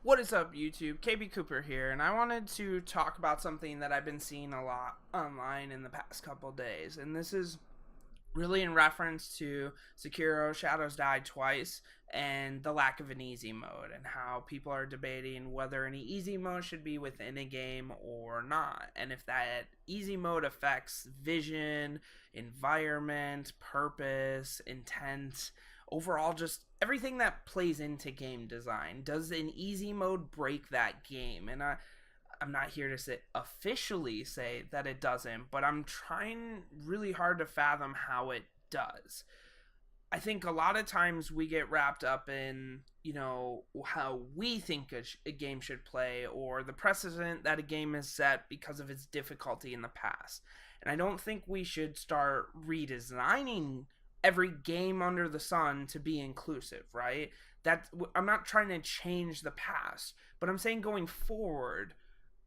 What is up, YouTube? KB Cooper here, and I wanted to talk about something that I've been seeing a lot online in the past couple days. And this is really in reference to Sekiro Shadows Die Twice and the lack of an easy mode, and how people are debating whether any easy mode should be within a game or not, and if that easy mode affects vision, environment, purpose, intent, overall just everything that plays into game design. Does an easy mode break that game? And I'm not here to officially say that it doesn't, but I'm trying really hard to fathom how it does. I think a lot of times we get wrapped up in, how we think a game should play, or the precedent that a game has set because of its difficulty in the past. And I don't think we should start redesigning every game under the sun to be inclusive, right? I'm not trying to change the past, but I'm saying going forward,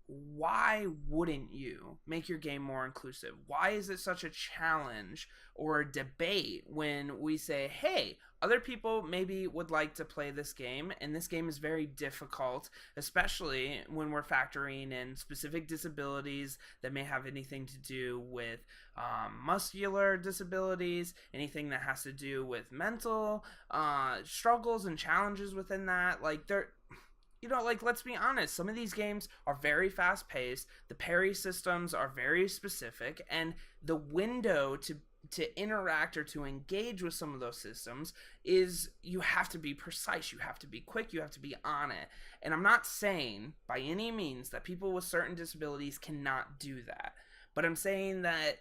why wouldn't you make your game more inclusive? Why is it such a challenge or a debate when we say, hey, other people maybe would like to play this game, and this game is very difficult, especially when we're factoring in specific disabilities that may have anything to do with muscular disabilities, anything that has to do with mental struggles and challenges within that. Let's be honest, some of these games are very fast paced, the parry systems are very specific, and the window to interact or to engage with some of those systems is you have to be precise, you have to be quick, you have to be on it. And I'm not saying by any means that people with certain disabilities cannot do that, but I'm saying that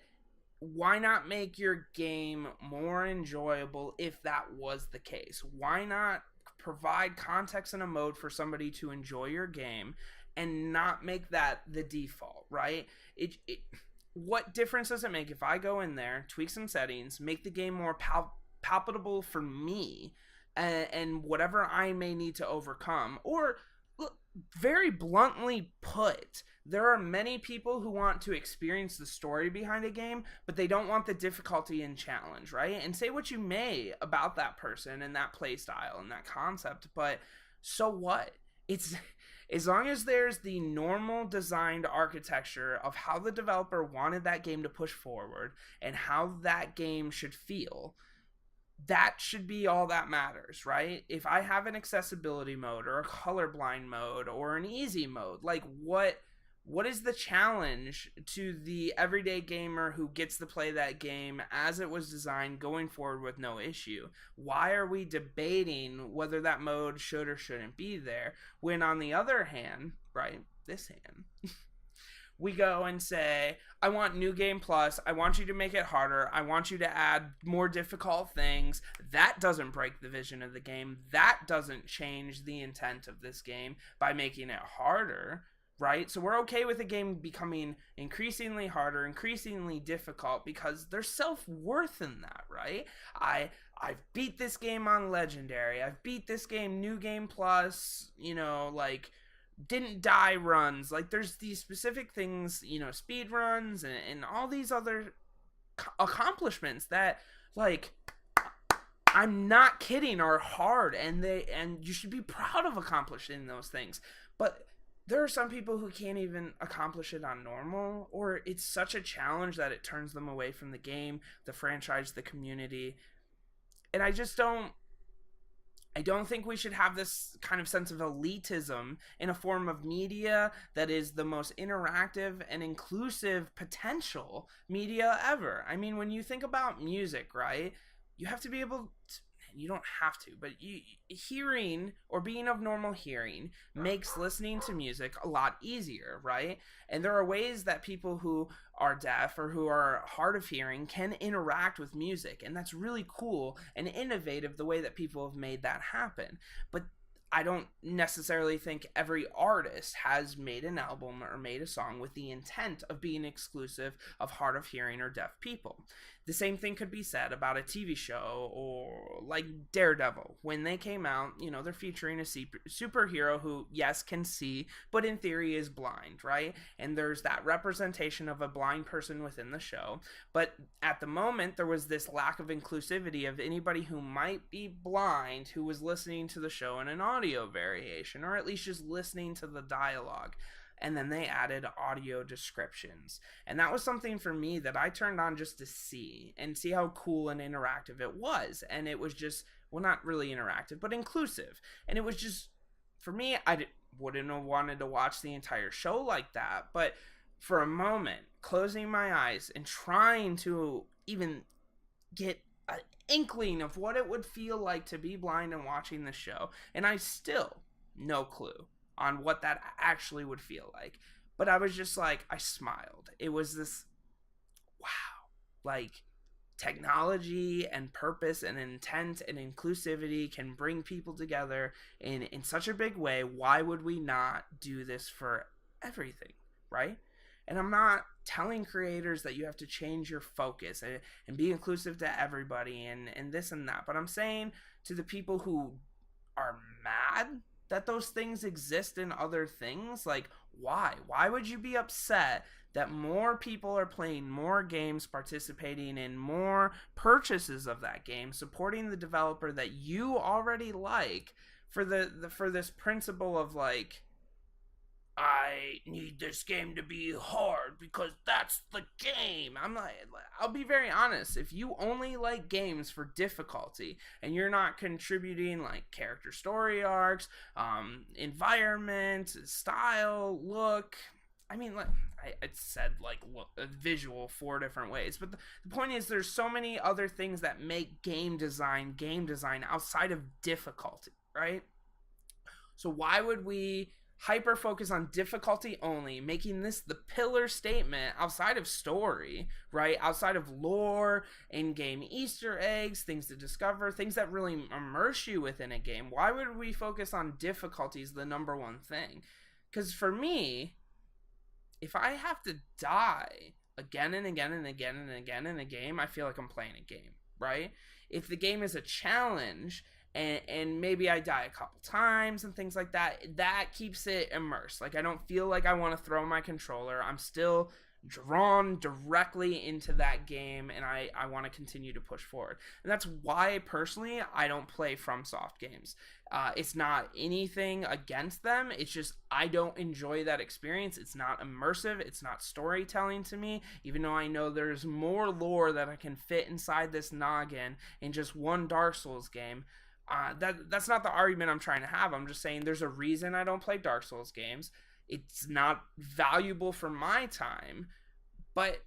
why not make your game more enjoyable if that was the case? Why not provide context and a mode for somebody to enjoy your game and not make that the default, right? What difference does it make if I go in there, tweak some settings, make the game more palpable for me, and whatever I may need to overcome? Or, look, very bluntly put, there are many people who want to experience the story behind a game, but they don't want the difficulty and challenge, right? And say what you may about that person and that play style and that concept, but so what? It's as long as there's the normal designed architecture of how the developer wanted that game to push forward and how that game should feel, that should be all that matters, right? If I have an accessibility mode or a colorblind mode or an easy mode, like what is the challenge to the everyday gamer who gets to play that game as it was designed going forward with no issue? Why are we debating whether that mode should or shouldn't be there, when on the other hand, right, this hand, we go and say, I want New Game Plus, I want you to make it harder, I want you to add more difficult things. That doesn't break the vision of the game. That doesn't change the intent of this game by making it harder, right? So we're okay with the game becoming increasingly harder, increasingly difficult, because there's self-worth in that, right? I've beat this game on Legendary. I've beat this game New Game Plus, didn't die runs. Like, there's these specific things, speed runs and all these other accomplishments that, I'm not kidding, are hard, and you should be proud of accomplishing those things. But there are some people who can't even accomplish it on normal, or it's such a challenge that it turns them away from the game, the franchise, the community. And I don't think we should have this kind of sense of elitism in a form of media that is the most interactive and inclusive potential media ever. I mean, when you think about music, right, you have to be able to, you don't have to, but hearing or being of normal hearing makes listening to music a lot easier, right? And there are ways that people who are deaf or who are hard of hearing can interact with music, and that's really cool and innovative the way that people have made that happen. But I don't necessarily think every artist has made an album or made a song with the intent of being exclusive of hard of hearing or deaf people. The same thing could be said about a TV show or like Daredevil. When they came out, they're featuring a superhero who, yes, can see, but in theory is blind, right? And there's that representation of a blind person within the show. But at the moment, there was this lack of inclusivity of anybody who might be blind who was listening to the show in an audio variation, or at least just listening to the dialogue. And then they added audio descriptions. And that was something for me that I turned on just to see how cool and interactive it was. And it was just, well, not really interactive, but inclusive. And it was just, for me, wouldn't have wanted to watch the entire show like that. But for a moment, closing my eyes and trying to even get an inkling of what it would feel like to be blind and watching the show. And I still, no clue on what that actually would feel like. But I was just like, I smiled. It was this, wow, like technology and purpose and intent and inclusivity can bring people together in such a big way. Why would we not do this for everything, right? And I'm not telling creators that you have to change your focus and be inclusive to everybody and this and that. But I'm saying to the people who are mad that those things exist in other things, like, why? Why would you be upset that more people are playing more games, participating in more purchases of that game, supporting the developer that you already like for for this principle of like, I need this game to be hard because that's the game. I'll be very honest. If you only like games for difficulty and you're not contributing like character story arcs, environment, style, look, I mean, like I said, like look, visual 4 different ways. But the point is, there's so many other things that make game design outside of difficulty, right? So why would we hyper focus on difficulty only, making this the pillar statement outside of story, right? Outside of lore, in-game Easter eggs, things to discover, things that really immerse you within a game. Why would we focus on difficulty as the number one thing? Because for me, if I have to die again and again and again and again in a game, I feel like I'm playing a game, right? If the game is a challenge and maybe I die a couple times and things like that, that keeps it immersed. Like, I don't feel like I want to throw my controller. I'm still drawn directly into that game, and I want to continue to push forward. And that's why, personally, I don't play FromSoft games. It's not anything against them. It's just I don't enjoy that experience. It's not immersive. It's not storytelling to me, even though I know there's more lore that I can fit inside this noggin in just one Dark Souls game. That's not the argument I'm trying to have. I'm just saying there's a reason I don't play Dark Souls games. It's not valuable for my time. But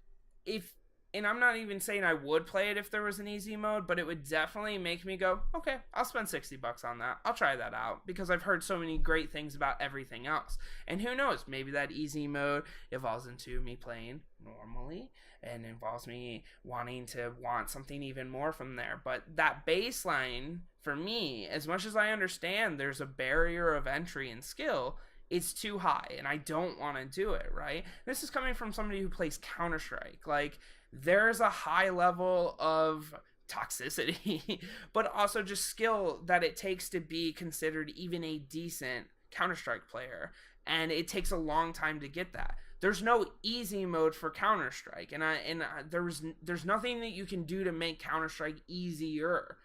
and I'm not even saying I would play it if there was an easy mode, but it would definitely make me go, okay, I'll spend $60 on that. I'll try that out because I've heard so many great things about everything else. And who knows, maybe that easy mode evolves into me playing normally and involves me wanting to want something even more from there. But that baseline, for me, as much as I understand there's a barrier of entry and skill, it's too high and I don't want to do it, right? This is coming from somebody who plays Counter-Strike. Like, there's a high level of toxicity, but also just skill that it takes to be considered even a decent Counter-Strike player. And it takes a long time to get that. There's no easy mode for Counter-Strike, and there's nothing that you can do to make Counter-Strike easier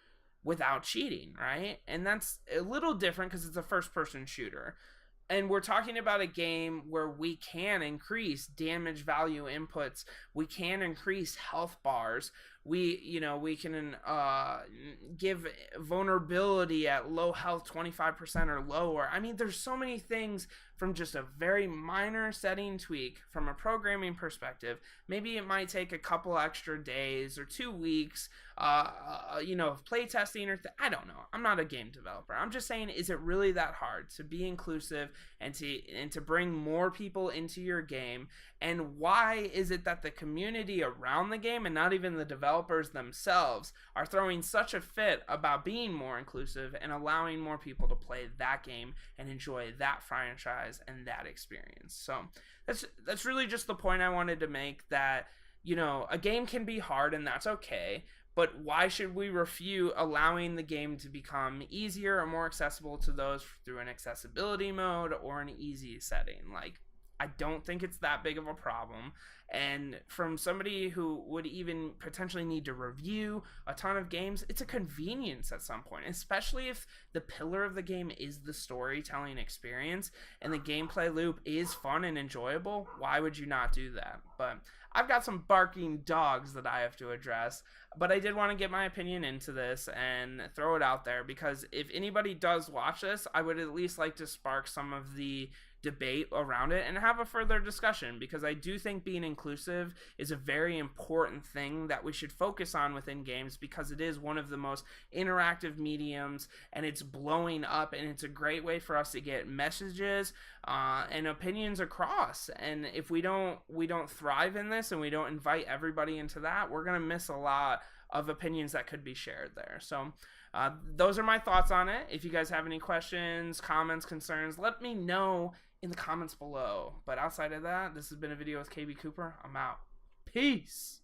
without cheating, right? And that's a little different because it's a first-person shooter. And we're talking about a game where we can increase damage value inputs. We can increase health bars. We can give vulnerability at low health 25% or lower. I mean, there's so many things from just a very minor setting tweak from a programming perspective. Maybe it might take a couple extra days or 2 weeks, of play testing I don't know. I'm not a game developer. I'm just saying, is it really that hard to be inclusive and to bring more people into your game? And why is it that the community around the game and not even the developers themselves are throwing such a fit about being more inclusive and allowing more people to play that game and enjoy that franchise and that experience? So that's really just the point I wanted to make, that a game can be hard and that's okay, but why should we refute allowing the game to become easier or more accessible to those through an accessibility mode or an easy setting? Like, I don't think it's that big of a problem. And from somebody who would even potentially need to review a ton of games, it's a convenience at some point, especially if the pillar of the game is the storytelling experience and the gameplay loop is fun and enjoyable. Why would you not do that? But I've got some barking dogs that I have to address, but I did want to get my opinion into this and throw it out there, because if anybody does watch this, I would at least like to spark some of the debate around it and have a further discussion, because I do think being inclusive is a very important thing that we should focus on within games, because it is one of the most interactive mediums and it's blowing up, and it's a great way for us to get messages and opinions across. And if we don't thrive in this and we don't invite everybody into that, we're gonna miss a lot of opinions that could be shared there. So those are my thoughts on it. If you guys have any questions, comments, concerns, let me know in the comments below. But outside of that, this has been a video with KB Cooper. I'm out. Peace.